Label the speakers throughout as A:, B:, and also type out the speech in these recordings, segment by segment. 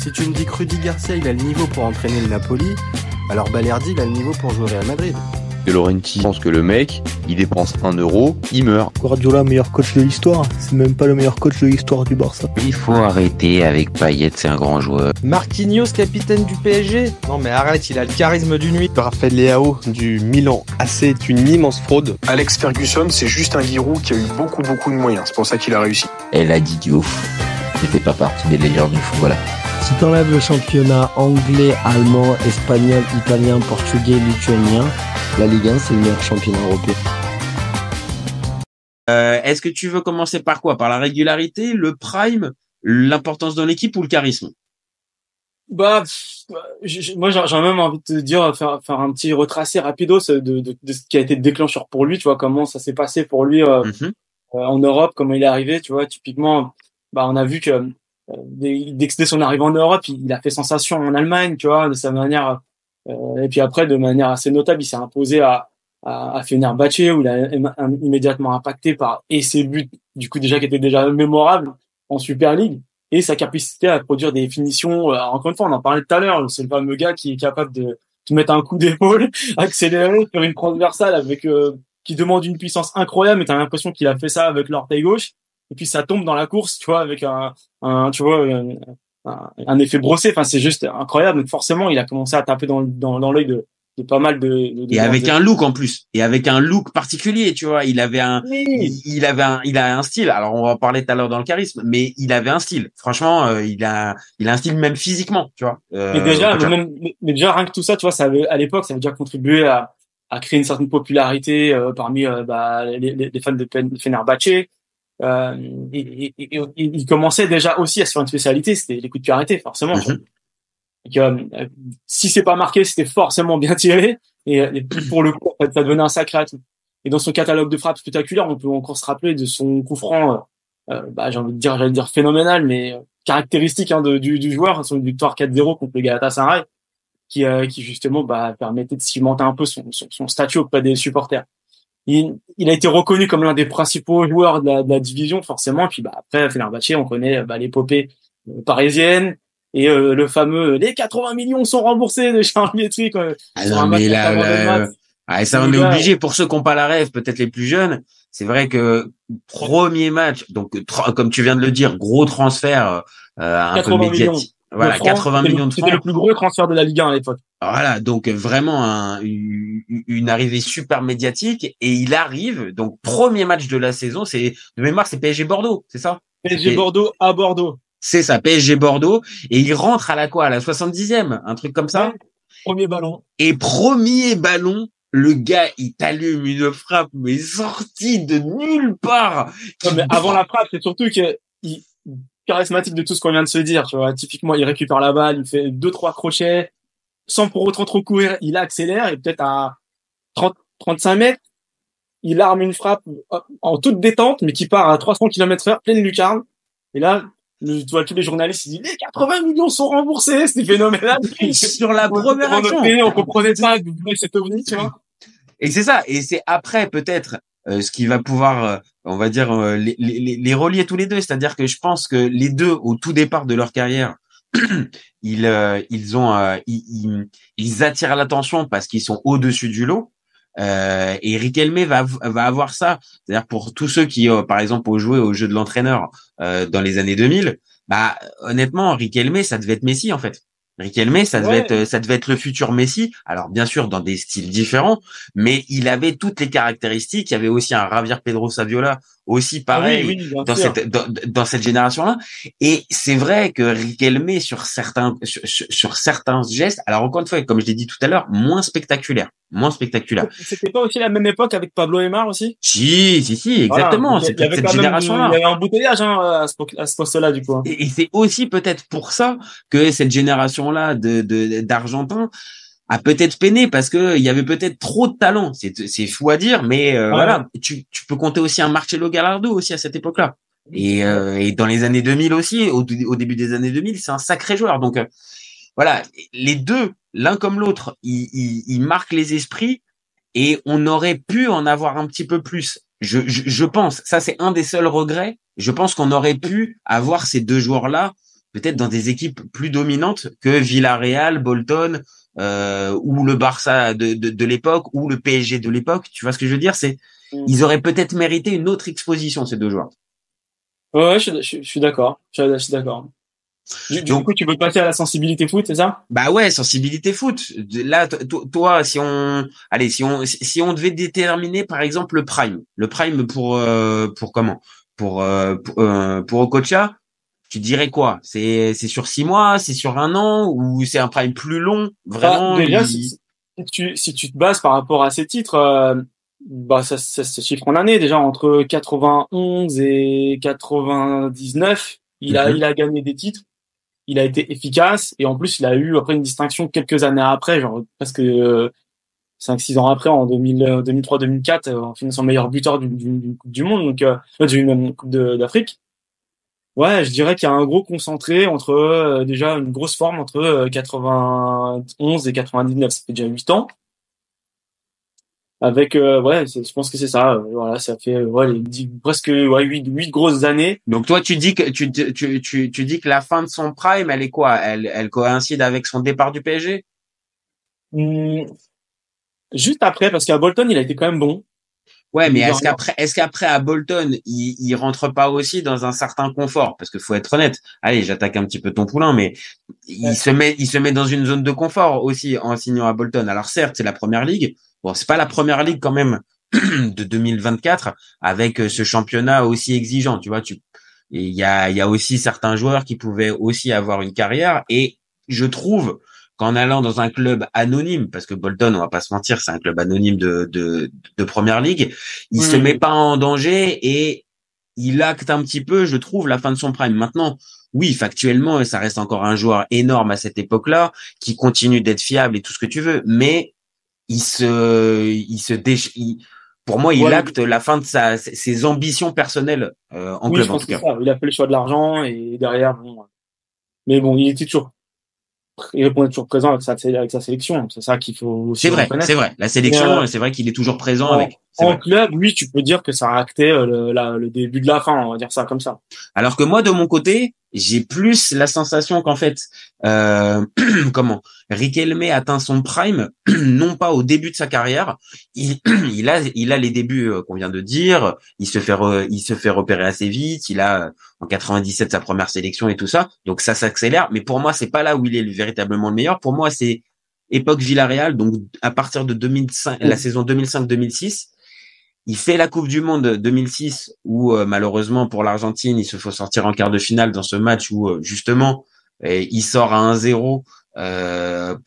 A: Si tu me dis que Rudy Garcia il a le niveau pour entraîner le Napoli, alors Balerdi il a le niveau pour jouer au Real Madrid.
B: De Laurenti pense que le mec, il dépense 1€, il meurt.
C: Guardiola, meilleur coach de l'histoire, c'est même pas le meilleur coach de l'histoire du Barça.
D: Il faut arrêter avec Payet, c'est un grand joueur.
E: Marquinhos, capitaine du PSG? Non mais arrête, il a le charisme d'une nuit.
F: Raphaël Leao du Milan AC est une immense fraude.
G: Alex Ferguson, c'est juste un guirou qui a eu beaucoup de moyens, c'est pour ça qu'il a réussi.
D: Elle a dit Diouf, il fait pas partie des légendes du football.
H: Si t'enlèves le championnat anglais, allemand, espagnol, italien, portugais, lituanien, la Ligue 1 c'est le meilleur championnat européen.
I: Est-ce que tu veux commencer par quoi? Par la régularité, le prime, l'importance dans l'équipe ou le charisme?
J: Moi j'ai même envie de te dire, faire un petit retracé rapido de ce qui a été déclencheur pour lui, tu vois, comment ça s'est passé pour lui en Europe, comment il est arrivé, tu vois, typiquement, on a vu que dès son arrivée en Europe, il a fait sensation en Allemagne, tu vois, de sa manière, et puis après, de manière assez notable, il s'est imposé à Fenerbahçe, où il a immédiatement impacté et ses buts, du coup, déjà, qui étaient déjà mémorables en Super League, et sa capacité à produire des finitions, encore une fois, on en parlait tout à l'heure, c'est le fameux gars qui est capable de mettre un coup d'épaule, accélérer, faire une transversale qui demande une puissance incroyable, mais t'as l'impression qu'il a fait ça avec l'orteil gauche. Et puis ça tombe dans la course, tu vois, avec un effet brossé. Enfin, c'est juste incroyable. Donc forcément, il a commencé à taper dans l'œil de pas mal de
I: et avec un look en plus, et avec un look particulier, tu vois. Il a un style. Alors on va parler tout à l'heure dans le charisme, mais il avait un style. Franchement, il a un style même physiquement, tu vois.
J: Mais déjà rien que tout ça, tu vois, à l'époque, ça avait déjà contribué à créer une certaine popularité parmi les fans de Fenerbahçe. Il commençait déjà aussi à se faire une spécialité, c'était les coups de pied arrêtés, forcément. Donc, si c'est pas marqué, c'était forcément bien tiré, et pour le coup, ça devenait un sacré atout. Et dans son catalogue de frappes spectaculaires, on peut encore se rappeler de son coup franc, j'allais dire phénoménal, mais caractéristique du joueur, son victoire 4-0 contre le Galatasaray, qui justement permettait de cimenter un peu son statut auprès des supporters. Il a été reconnu comme l'un des principaux joueurs de la division, forcément. Puis après Fenerbahçe, on connaît l'épopée parisienne et le fameux les 80 millions sont remboursés de Charles Pietri.
I: Ça on est obligé. Pour ceux qui n'ont pas la rêve, peut-être les plus jeunes, c'est vrai que premier match, donc comme tu viens de le dire, gros transfert un peu médiatique. Voilà, 80 millions de francs.
J: C'était le plus gros transfert de la Ligue 1 à l'époque.
I: Voilà, donc vraiment une arrivée super médiatique, et il arrive, donc premier match de la saison, de mémoire c'est PSG Bordeaux, c'est ça?
J: PSG Bordeaux à Bordeaux.
I: C'est ça, PSG Bordeaux, et il rentre à la 70e, un truc comme ça.
J: Ouais, premier ballon.
I: Et premier ballon, le gars, il t'allume une frappe, mais sortie de nulle part.
J: Non, mais avant la frappe, c'est surtout que charismatique de tout ce qu'on vient de se dire, tu vois. Typiquement, il récupère la balle, il fait 2-3 crochets, sans pour autant trop courir, il accélère, et peut-être à 35 mètres, il arme une frappe en toute détente, mais qui part à 300 km/h, pleine lucarne. Et là, tu vois, tous les journalistes, ils disent, les 80 millions sont remboursés, c'était phénoménal.
I: Sur la première action.
J: On comprenait pas que cet ovni, tu vois.
I: Et c'est ça. Et c'est après, peut-être, ce qui va pouvoir, on va dire, les relier tous les deux. C'est-à-dire que je pense que les deux, au tout départ de leur carrière, ils attirent l'attention parce qu'ils sont au-dessus du lot. Et Riquelme va avoir ça. C'est-à-dire pour tous ceux qui, par exemple, ont joué au jeu de l'entraîneur dans les années 2000, honnêtement, Riquelme, ça devait être Messi en fait. Riquelme, ça devait être le futur Messi. Alors bien sûr dans des styles différents, mais il avait toutes les caractéristiques. Il y avait aussi un Javier Pedro Saviola, aussi pareil, dans cette génération-là. Et c'est vrai que Riquelme sur certains gestes, alors encore une fois, comme je l'ai dit tout à l'heure, moins spectaculaire.
J: C'était pas aussi la même époque avec Pablo Aimar aussi?
I: Si, exactement.
J: Voilà,
I: c'était cette génération-là.
J: Il y avait un embouteillage à ce poste-là, du coup.
I: Et c'est aussi peut-être pour ça que cette génération-là d'Argentins a peut-être peiné, parce que il y avait peut-être trop de talent. C'est fou à dire, mais voilà. Tu peux compter aussi un Marcelo Gallardo aussi à cette époque-là. Et dans les années 2000 aussi, au début des années 2000, c'est un sacré joueur. Donc voilà, les deux, l'un comme l'autre, ils marquent les esprits, et on aurait pu en avoir un petit peu plus. Je pense, ça c'est un des seuls regrets. Je pense qu'on aurait pu avoir ces deux joueurs-là peut-être dans des équipes plus dominantes que Villarreal, Bolton, ou le Barça de l'époque, ou le PSG de l'époque. Tu vois ce que je veux dire? Ils auraient peut-être mérité une autre exposition, ces deux joueurs.
J: Ouais, je suis d'accord. Je suis d'accord. Du coup, tu veux passer à la sensibilité foot, c'est ça?
I: Bah ouais, sensibilité foot. Là, toi, si on devait déterminer, par exemple, le prime pour comment? Pour Okocha, tu dirais quoi? C'est sur 6 mois, c'est sur 1 an, ou c'est un prime plus long? Vraiment,
J: déjà, si tu te bases par rapport à ces titres, ça se chiffre en années. Déjà, entre 91 et 99, il a gagné des titres. Il a été efficace, et en plus, il a eu après une distinction quelques années après, genre presque 5-6 ans après, en 2003-2004, en finissant meilleur buteur d'une Coupe du Monde, donc d'une Coupe d'Afrique. Ouais, je dirais qu'il y a un gros concentré entre déjà une grosse forme entre 91 et 99, ça fait déjà 8 ans. Avec je pense que c'est ça, voilà, ça fait presque 8 grosses années.
I: Donc toi tu dis que tu dis que la fin de son prime, elle est quoi? Elle coïncide avec son départ du PSG?
J: Juste après, parce qu'à Bolton, il a été quand même bon.
I: Ouais, mais est-ce qu'après à Bolton, il rentre pas aussi dans un certain confort? Parce que faut être honnête. Allez, j'attaque un petit peu ton poulain, mais il se met dans une zone de confort aussi en signant à Bolton. Alors certes, c'est la première ligue. Bon, c'est pas la première ligue quand même de 2024 avec ce championnat aussi exigeant, tu vois. Il y a aussi certains joueurs qui pouvaient aussi avoir une carrière, et je trouve qu'en allant dans un club anonyme, parce que Bolton, on va pas se mentir, c'est un club anonyme de première ligue, il se met pas en danger et il acte un petit peu, je trouve, la fin de son prime. Maintenant, oui, factuellement, ça reste encore un joueur énorme à cette époque-là, qui continue d'être fiable et tout ce que tu veux, mais pour moi, il acte la fin de ses ambitions personnelles en club, en tout cas.
J: Il a fait le choix de l'argent, et derrière, mais bon, il répondait toujours présent avec sa sélection. C'est ça qu'il faut aussi reconnaître.
I: C'est vrai. La sélection, c'est vrai qu'il est toujours présent avec.
J: En club, oui, tu peux dire que ça a acté le début de la fin, on va dire ça comme ça.
I: Alors que moi, de mon côté, j'ai plus la sensation qu'en fait, Riquelme atteint son prime, non pas au début de sa carrière. Il a les débuts qu'on vient de dire. Il se fait repérer assez vite. Il a en 97 sa première sélection et tout ça. Donc ça s'accélère. Mais pour moi, c'est pas là où il est véritablement le meilleur. Pour moi, c'est époque Villarreal. Donc à partir de 2005, la saison 2005-2006. Il fait la Coupe du Monde 2006 où malheureusement pour l'Argentine, il se faut sortir en quart de finale dans ce match où justement il sort à 1-0.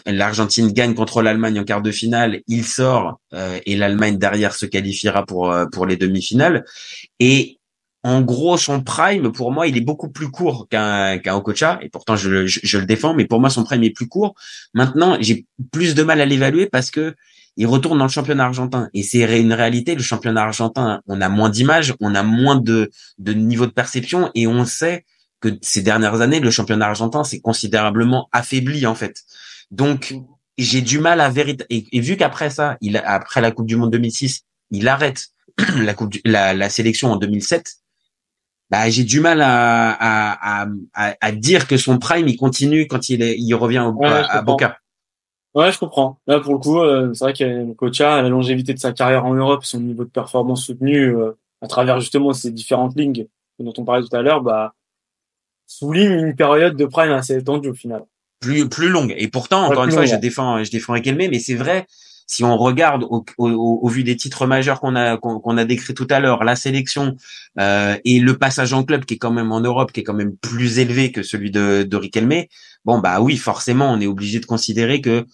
I: L'Argentine gagne contre l'Allemagne en quart de finale. Il sort et l'Allemagne derrière se qualifiera pour les demi-finales. Et en gros, son prime, pour moi, il est beaucoup plus court qu'un Okocha. Et pourtant, je le défends, mais pour moi, son prime est plus court. Maintenant, j'ai plus de mal à l'évaluer parce que il retourne dans le championnat argentin. Et c'est une réalité, le championnat argentin, on a moins d'images, on a moins de niveau de perception, et on sait que ces dernières années, le championnat argentin s'est considérablement affaibli, en fait. Donc, j'ai du mal à et vu qu'après ça, après la Coupe du Monde 2006, il arrête la sélection en 2007, bah, j'ai du mal à dire que son prime, il continue quand il revient à Boca.
J: Ouais, je comprends. Là, pour le coup, c'est vrai que Kocha, la longévité de sa carrière en Europe, son niveau de performance soutenu à travers justement ces différentes ligues dont on parlait tout à l'heure, souligne une période de prime assez étendue au final.
I: Plus longue. Et pourtant, encore une fois, je défends Riquelme, mais c'est vrai, si on regarde au vu des titres majeurs qu'on a décrits tout à l'heure, la sélection et le passage en club qui est quand même en Europe, qui est quand même plus élevé que celui de Riquelme, bon bah oui, forcément, on est obligé de considérer que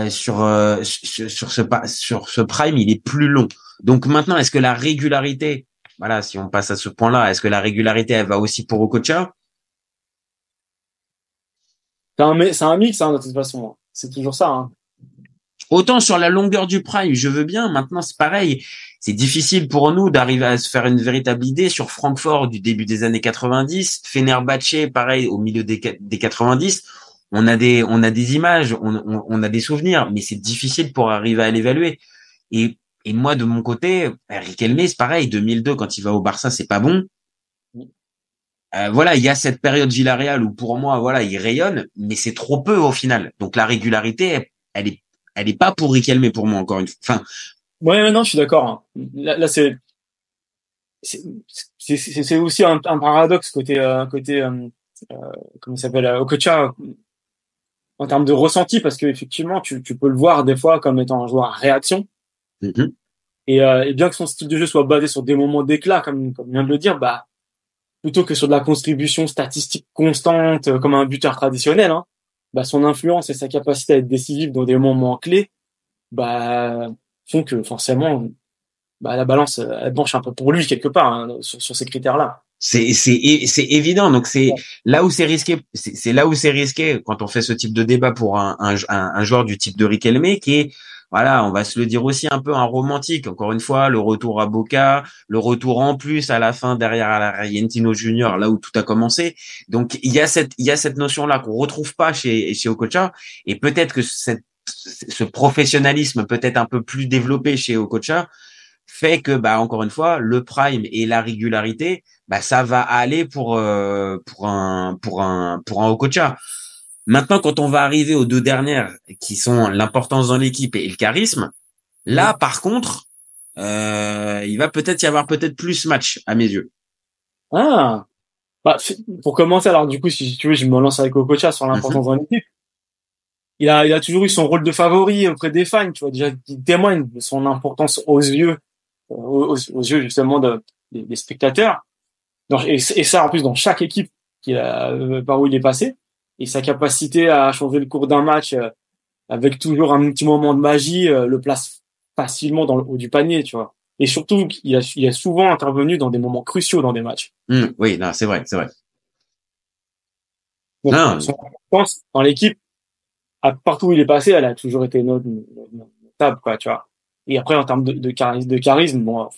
I: sur ce prime, il est plus long. Donc maintenant, est-ce que la régularité, voilà, si on passe à ce point-là, est-ce que la régularité, elle va aussi pour Okocha?
J: C'est un mix, de toute façon. C'est toujours ça, hein.
I: Autant sur la longueur du prime, je veux bien. Maintenant, c'est pareil. C'est difficile pour nous d'arriver à se faire une véritable idée sur Francfort du début des années 90, Fenerbahçe, pareil, au milieu des 90. On a des images, on a des souvenirs, mais c'est difficile pour arriver à l'évaluer. Et moi, de mon côté, Riquelme, c'est pareil. 2002, quand il va au Barça, c'est pas bon. voilà, il y a cette période Villarreal où pour moi, voilà, il rayonne, mais c'est trop peu au final. Donc la régularité, elle est pas pour Riquelme pour moi encore une fois. Enfin,
J: Ouais, non, je suis d'accord. Hein. Là, c'est c'est aussi un paradoxe côté comment ça s'appelle Okocha en termes de ressenti parce que effectivement tu peux le voir des fois comme étant un joueur à réaction et bien que son style de jeu soit basé sur des moments d'éclat comme vient de le dire, bah plutôt que sur de la contribution statistique constante comme un buteur traditionnel, hein, bah son influence et sa capacité à être décisif dans des moments clés, bah font que forcément, bah la balance elle penche un peu pour lui quelque part hein, sur ces critères-là.
I: C'est évident. Donc c'est là où c'est risqué. C'est là où c'est risqué quand on fait ce type de débat pour un joueur du type de Riquelme qui est, voilà, on va se le dire aussi un peu un romantique. Encore une fois, le retour à Boca, le retour en plus à la fin derrière à l'Argentino Junior, là où tout a commencé. Donc il y a cette notion-là qu'on retrouve pas chez Okocha, et peut-être que ce professionnalisme peut-être un peu plus développé chez Okocha fait que, bah, encore une fois, le prime et la régularité, bah, ça va aller pour un Okocha. Maintenant, quand on va arriver aux deux dernières, qui sont l'importance dans l'équipe et le charisme, là, par contre, il va peut-être y avoir peut-être plus match à mes yeux.
J: Ah, bah, pour commencer, alors du coup, si tu veux, je me lance avec Okocha sur l'importance dans l'équipe. Il a toujours eu son rôle de favori auprès des fans, tu vois, déjà, qui témoigne de son importance aux yeux justement des spectateurs. Et ça, en plus, dans chaque équipe par où il est passé, et sa capacité à changer le cours d'un match avec toujours un petit moment de magie, le place facilement dans le haut du panier, tu vois. Et surtout, il a souvent intervenu dans des moments cruciaux dans des matchs.
I: Oui, non, c'est vrai.
J: Donc, son importance dans l'équipe, partout où il est passé, elle a toujours été notable, quoi, tu vois. Et après, en termes de charisme, bon,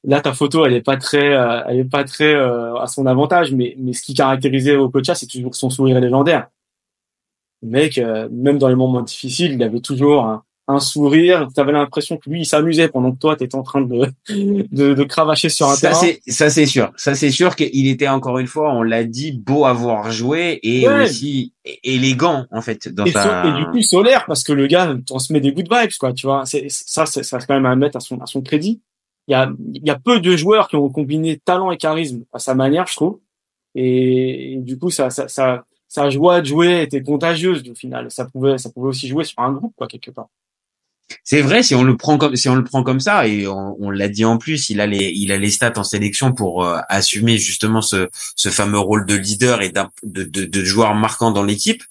J: là, ta photo, elle est pas très à son avantage, mais ce qui caractérisait Okocha, c'est toujours son sourire légendaire. Le mec, même dans les moments difficiles, il avait toujours un sourire. T'avais l'impression que lui, il s'amusait pendant que toi, t'étais en train de cravacher sur un terrain.
I: Ça, c'est sûr. Ça, c'est sûr qu'il était, encore une fois, on l'a dit, beau à voir jouer et aussi élégant, en fait,
J: et du coup, solaire, parce que le gars transmet des good vibes, quoi, tu vois. Ça quand même à mettre à son crédit. Il y a peu de joueurs qui ont combiné talent et charisme à sa manière, je trouve. Et du coup, sa joie de jouer était contagieuse, au final. Ça pouvait aussi jouer sur un groupe, quoi, quelque part.
I: C'est vrai, si on le prend comme ça, et on l'a dit en plus, il a les stats en sélection pour assumer justement ce fameux rôle de leader et de joueur marquant dans l'équipe.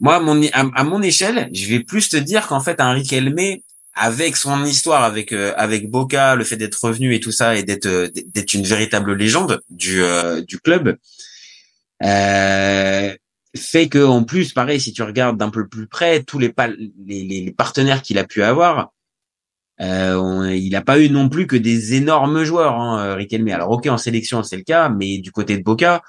I: Moi, à mon échelle, je vais plus te dire qu'en fait, un Riquelme, avec son histoire avec Boca, le fait d'être revenu et tout ça, et d'être une véritable légende du club, fait que, en plus, pareil, si tu regardes d'un peu plus près tous les partenaires qu'il a pu avoir, il n'a pas eu non plus que des énormes joueurs, hein, Riquelme. Alors ok, en sélection c'est le cas, mais du côté de Boca,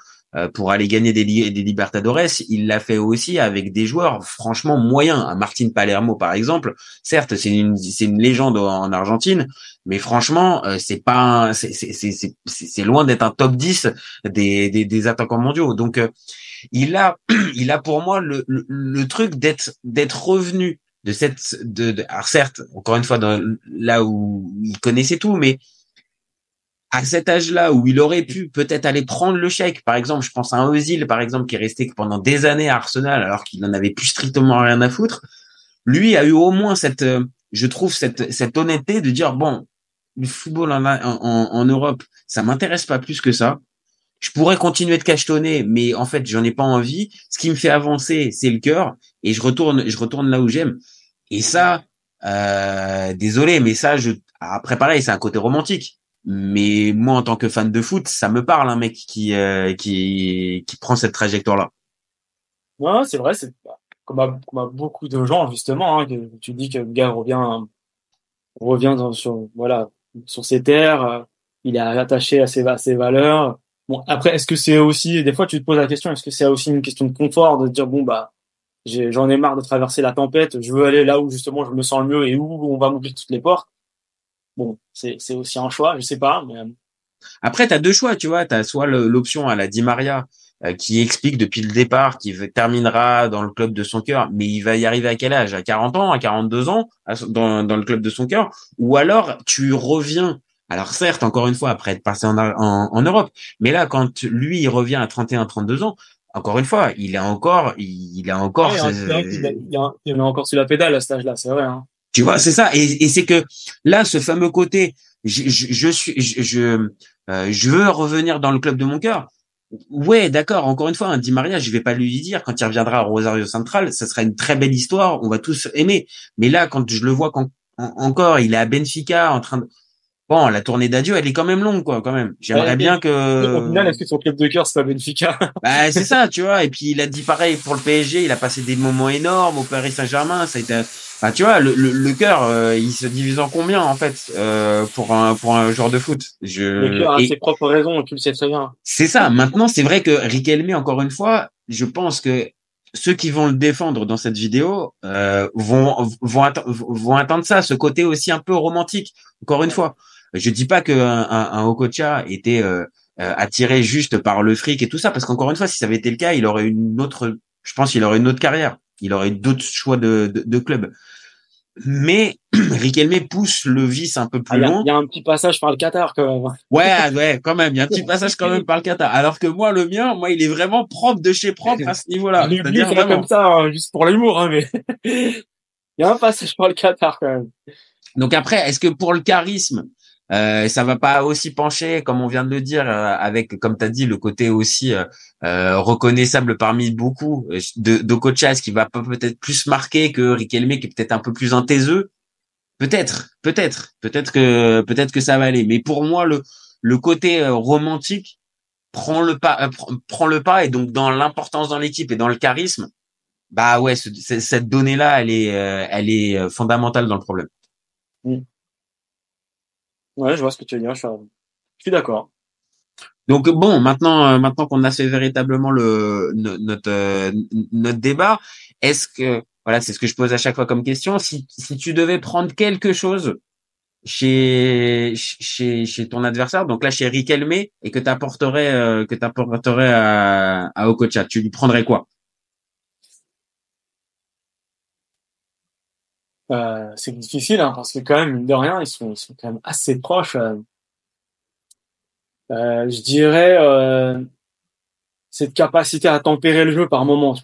I: pour aller gagner des Libertadores, il l'a fait aussi avec des joueurs franchement moyens. Martin Palermo par exemple, certes c'est une légende en Argentine, mais franchement c'est loin d'être un top 10 des attaquants mondiaux. Donc il a pour moi le truc d'être revenu alors certes, encore une fois, là où il connaissait tout, mais à cet âge-là où il aurait pu peut-être aller prendre le chèque, par exemple, je pense à un Özil, par exemple, qui est resté pendant des années à Arsenal alors qu'il n'en avait plus strictement rien à foutre, lui a eu au moins je trouve cette honnêteté de dire, bon, le football en Europe, ça m'intéresse pas plus que ça. Je pourrais continuer de cachetonner, mais en fait, j'en ai pas envie. Ce qui me fait avancer, c'est le cœur, et je retourne là où j'aime. Et ça, désolé, mais ça, après pareil, c'est un côté romantique. Mais moi, en tant que fan de foot, ça me parle, un mec qui prend cette trajectoire-là.
J: Ouais, c'est vrai, c'est comme à beaucoup de gens, justement, hein, que tu dis que le gars revient sur ses terres, il est attaché à ses valeurs. Bon, après, est-ce que c'est aussi, des fois, tu te poses la question, est-ce que c'est aussi une question de confort, de dire, bon, bah, j'en ai marre de traverser la tempête, je veux aller là où, justement, je me sens le mieux et où on va m'ouvrir toutes les portes. Bon, c'est aussi un choix, je sais pas, mais
I: Après, t'as deux choix, tu vois. T'as soit l'option à la Di Maria, qui explique depuis le départ qu'il terminera dans le club de son cœur, mais il va y arriver à quel âge? À 40 ans, à 42 ans, dans le club de son cœur? Ou alors, tu reviens. Alors certes, encore une fois, après être passé en Europe, mais là, quand lui, il revient à 31, 32 ans, encore une fois, il a encore,
J: Il y en a encore sur la pédale à cet âge-là, c'est vrai. Hein.
I: Tu vois, c'est ça. Et c'est que là, ce fameux côté, je veux revenir dans le club de mon cœur. Ouais, d'accord. Encore une fois, un Di Maria, je vais pas lui dire quand il reviendra à Rosario Central, ça sera une très belle histoire. On va tous aimer. Mais là, quand je le vois encore, il est à Benfica en train de. Bon, la tournée d'adieu, elle est quand même longue, quoi, quand même. J'aimerais bien que.
J: Au final, est-ce que son club de cœur, c'est pas Benfica?
I: Bah, c'est ça, tu vois. Et puis, il a dit pareil pour le PSG. Il a passé des moments énormes au Paris Saint-Germain. Ça a été. Enfin, tu vois, le cœur, il se divise en combien, en fait, pour un joueur de foot?
J: Le cœur a ses propres raisons, tu le sais très bien.
I: C'est ça. Maintenant, c'est vrai que Riquelme, encore une fois, je pense que ceux qui vont le défendre dans cette vidéo, vont attendre ça, ce côté aussi un peu romantique. Encore une fois. Je dis pas que un Okocha était attiré juste par le fric et tout ça, parce qu'encore une fois, si ça avait été le cas, il aurait je pense qu'il aurait une autre carrière, il aurait d'autres choix de club. Mais Riquelme pousse le vice un peu plus long.
J: Il y a un petit passage par le Qatar quand même.
I: Ouais, quand même, il y a un petit passage quand même par le Qatar. Alors que moi, il est vraiment propre de chez propre à ce niveau-là.
J: C'est pas comme ça, hein, juste pour l'humour, hein, mais il y a un passage par le Qatar quand même.
I: Donc après, est-ce que pour le charisme, ça va pas aussi pencher, comme on vient de le dire, avec, comme tu as dit, le côté aussi reconnaissable parmi beaucoup d'Okocha, qui va peut-être plus marquer que Riquelme, qui est peut-être un peu plus un taiseux. Peut-être que ça va aller. Mais pour moi, le côté romantique prend le pas, et donc dans l'importance dans l'équipe et dans le charisme, bah ouais, cette donnée-là, elle est fondamentale dans le problème.
J: Ouais, je vois ce que tu veux dire. Je suis d'accord.
I: Donc bon, maintenant qu'on a fait véritablement notre débat, est-ce que voilà, c'est ce que je pose à chaque fois comme question. Si tu devais prendre quelque chose chez ton adversaire, donc là chez Riquelme, et que t'apporterais à Okocha, tu lui prendrais quoi?
J: C'est difficile, hein, parce que quand même, mine de rien, ils sont quand même assez proches. Je dirais cette capacité à tempérer le jeu par moment.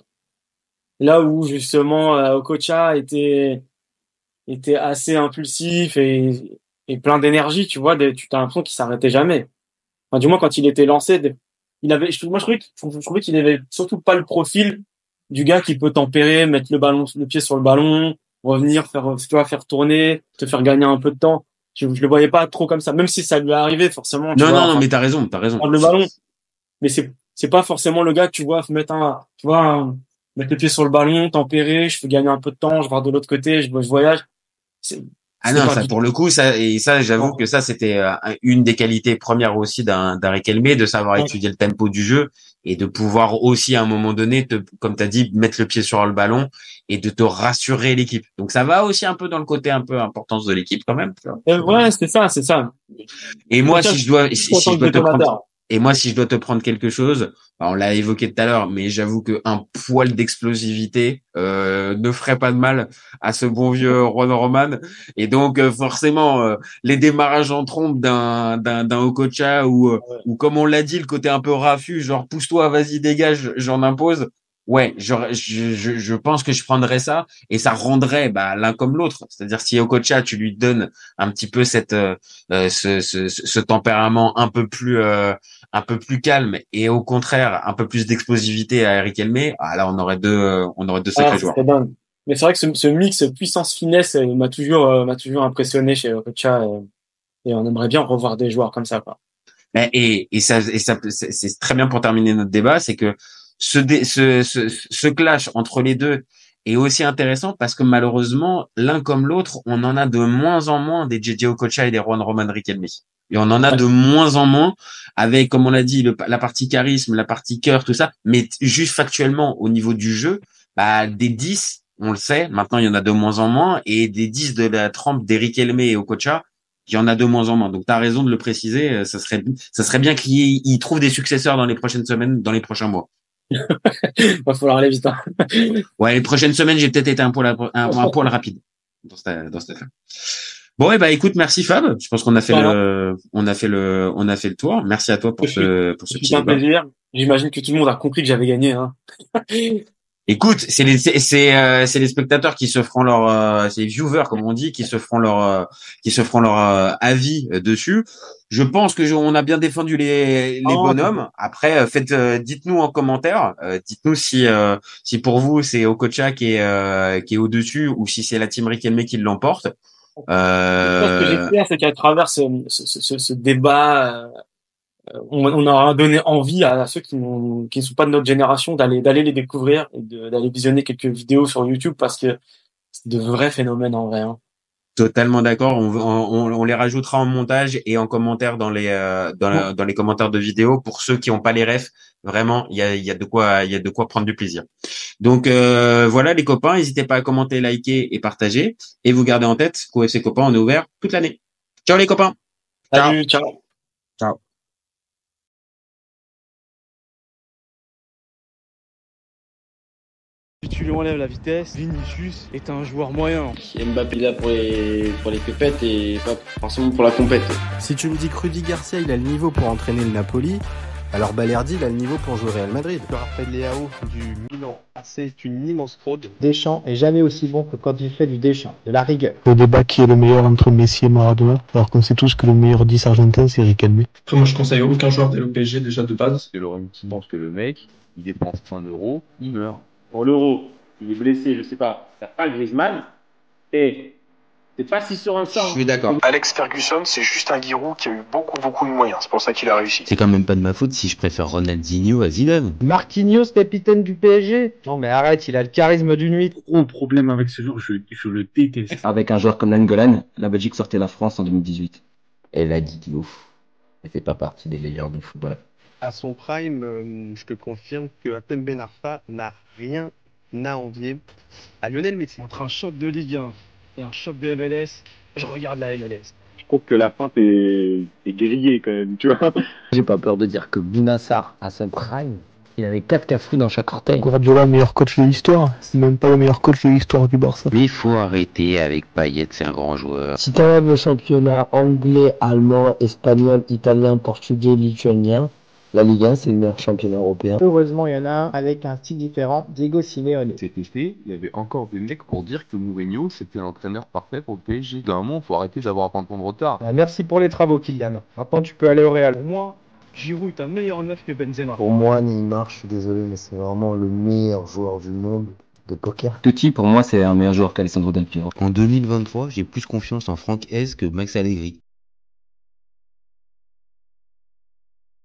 J: Là où justement Okocha était assez impulsif et plein d'énergie, tu vois, tu as l'impression qu'il s'arrêtait jamais. Enfin, du moins quand il était lancé, je trouvais qu'il avait surtout pas le profil du gars qui peut tempérer, mettre le pied sur le ballon, revenir faire tourner, te faire gagner un peu de temps. Je le voyais pas trop comme ça, même si ça lui est arrivé forcément.
I: Non, mais t'as raison.
J: Prendre le ballon, mais c'est pas forcément le gars que tu vois mettre mettre le pied sur le ballon, tempérer, je fais gagner un peu de temps, je vais de l'autre côté, je voyage.
I: Pour le coup, j'avoue que ça, c'était une des qualités premières aussi d'un Riquelme, de savoir étudier le tempo du jeu et de pouvoir aussi à un moment donné, comme tu as dit, mettre le pied sur le ballon et de te rassurer l'équipe. Donc ça va aussi un peu dans le côté un peu importance de l'équipe quand même.
J: Ouais, c'est ça.
I: Et moi, si je dois te prendre quelque chose, on l'a évoqué tout à l'heure, mais j'avoue qu'un poil d'explosivité ne ferait pas de mal à ce bon vieux Ron Roman. Et donc forcément, les démarrages en trompe d'un Okocha ou comme on l'a dit, le côté un peu raffut, genre pousse-toi, vas-y dégage, j'en impose. Ouais, je pense que je prendrais ça, et ça rendrait l'un comme l'autre. C'est-à-dire si Okocha, tu lui donnes un petit peu ce tempérament un peu plus calme, et au contraire un peu plus d'explosivité à Eric Elmé, là on aurait deux sacrés joueurs.
J: Mais c'est vrai que ce mix puissance finesse m'a toujours impressionné chez Okocha, et on aimerait bien revoir des joueurs comme ça, quoi.
I: Et ça c'est très bien pour terminer notre débat, c'est que ce clash entre les deux est aussi intéressant parce que malheureusement, l'un comme l'autre, on en a de moins en moins des JJ Okocha et des Juan Roman Riquelme. Et on en a de moins en moins avec, comme on l'a dit, la partie charisme, la partie cœur, tout ça. Mais juste factuellement, au niveau du jeu, des 10, on le sait, maintenant il y en a de moins en moins, et des 10 de la trempe des Riquelme et Okocha, il y en a de moins en moins. Donc, tu as raison de le préciser. Ça serait bien qu'il trouve des successeurs dans les prochaines semaines, dans les prochains mois.
J: Va falloir aller vite. Hein.
I: Ouais, les prochaines semaines, j'ai peut-être été un poil rapide dans cette affaire. Bon, et écoute, merci Fab. Je pense qu'on a fait on a fait le tour. Merci à toi pour ce petit débat.
J: Plaisir. J'imagine que tout le monde a compris que j'avais gagné, hein.
I: Écoute, c'est les spectateurs qui se feront c'est les viewers comme on dit, qui se feront leur avis dessus. Je pense que on a bien défendu les bonhommes. Après, dites-nous en commentaire, dites-nous si pour vous c'est Okocha qui est au-dessus ou si c'est la team Riquelme qui l'emporte.
J: Ce que j'espère, c'est qu'à travers ce débat, on aura donné envie à ceux qui ne sont pas de notre génération d'aller les découvrir et d'aller visionner quelques vidéos sur YouTube parce que c'est de vrais phénomènes en vrai. Hein.
I: Totalement d'accord. On les rajoutera en montage et en commentaire dans les commentaires de vidéos pour ceux qui n'ont pas les refs. Vraiment, il y a de quoi prendre du plaisir. Donc voilà les copains, n'hésitez pas à commenter, liker et partager. Et vous gardez en tête qu'au FC Copain, on est ouvert toute l'année. Ciao les copains.
J: Salut, ciao.
I: Ciao.
K: Si tu lui enlèves la vitesse, Vinicius est un joueur moyen.
L: Mbappé là pour les pépettes et pas forcément pour la compète.
A: Si tu me dis que Rudy Garcia il a le niveau pour entraîner le Napoli, alors Balerdi il a le niveau pour jouer Real Madrid.
F: Raphaël Leao du Milan AC est une immense fraude.
M: Deschamps est jamais aussi bon que quand il fait du Deschamps, de la rigueur.
C: Le débat qui est le meilleur entre Messi et Maradona, alors qu'on sait tous que le meilleur 10 argentin c'est Riquelme.
N: Après moi je conseille aucun joueur d'aller au PSG déjà de base.
B: Et Laurent qui pense que le mec, il dépense 1 euro, il meurt.
L: Pour l'euro, il est blessé, je sais pas, t'as pas Griezmann, et c'est pas si sur un sort.
I: Je suis d'accord.
G: Alex Ferguson, c'est juste un Giroud qui a eu beaucoup de moyens. C'est pour ça qu'il a réussi.
D: C'est quand même pas de ma faute si je préfère Ronaldinho à Zidane.
M: Marquinhos, capitaine du PSG. Non mais arrête, il a le charisme d'une nuit.
N: Gros problème avec ce joueur, je le déteste.
H: Avec un joueur comme Nainggolan, la Belgique sortait la France en 2018.
D: Elle a dit ouf. Elle fait pas partie des meilleurs du football.
F: À son prime, je te confirme que Hatem Ben Arfa n'a rien à envier à Lionel Messi.
K: Entre un choc de Ligue 1 et un choc de MLS, je regarde la MLS.
N: Je trouve que la feinte est grillée quand même, tu vois.
H: J'ai pas peur de dire que Bounassar, à son prime, il avait 4 cafous dans chaque orteil.
C: Guardiola, meilleur coach de l'histoire. C'est même pas le meilleur coach de l'histoire du Barça.
B: Mais il faut arrêter avec Payet, c'est un grand joueur.
H: Si t'enlèves le championnat anglais, allemand, espagnol, italien, portugais, lituanien, la Ligue 1, c'est le meilleur championnat européen.
M: Heureusement, il y en a un avec un style différent, Diego Simeone.
B: Cet été, il y avait encore des mecs pour dire que Mourinho, c'était l'entraîneur parfait pour le PSG. D'un moment, faut arrêter d'avoir un temps de retard.
M: Merci pour les travaux, Kylian. Maintenant, tu peux aller au Real.
K: Pour moi, Giroud est un meilleur neuf que Benzema.
H: Pour moi, Neymar, je suis désolé, mais c'est vraiment le meilleur joueur du monde de poker.
D: Totti, pour moi, c'est un meilleur joueur qu'Alessandro Del Piero.
O: En 2023, j'ai plus confiance en Franck Hez que Max Allegri.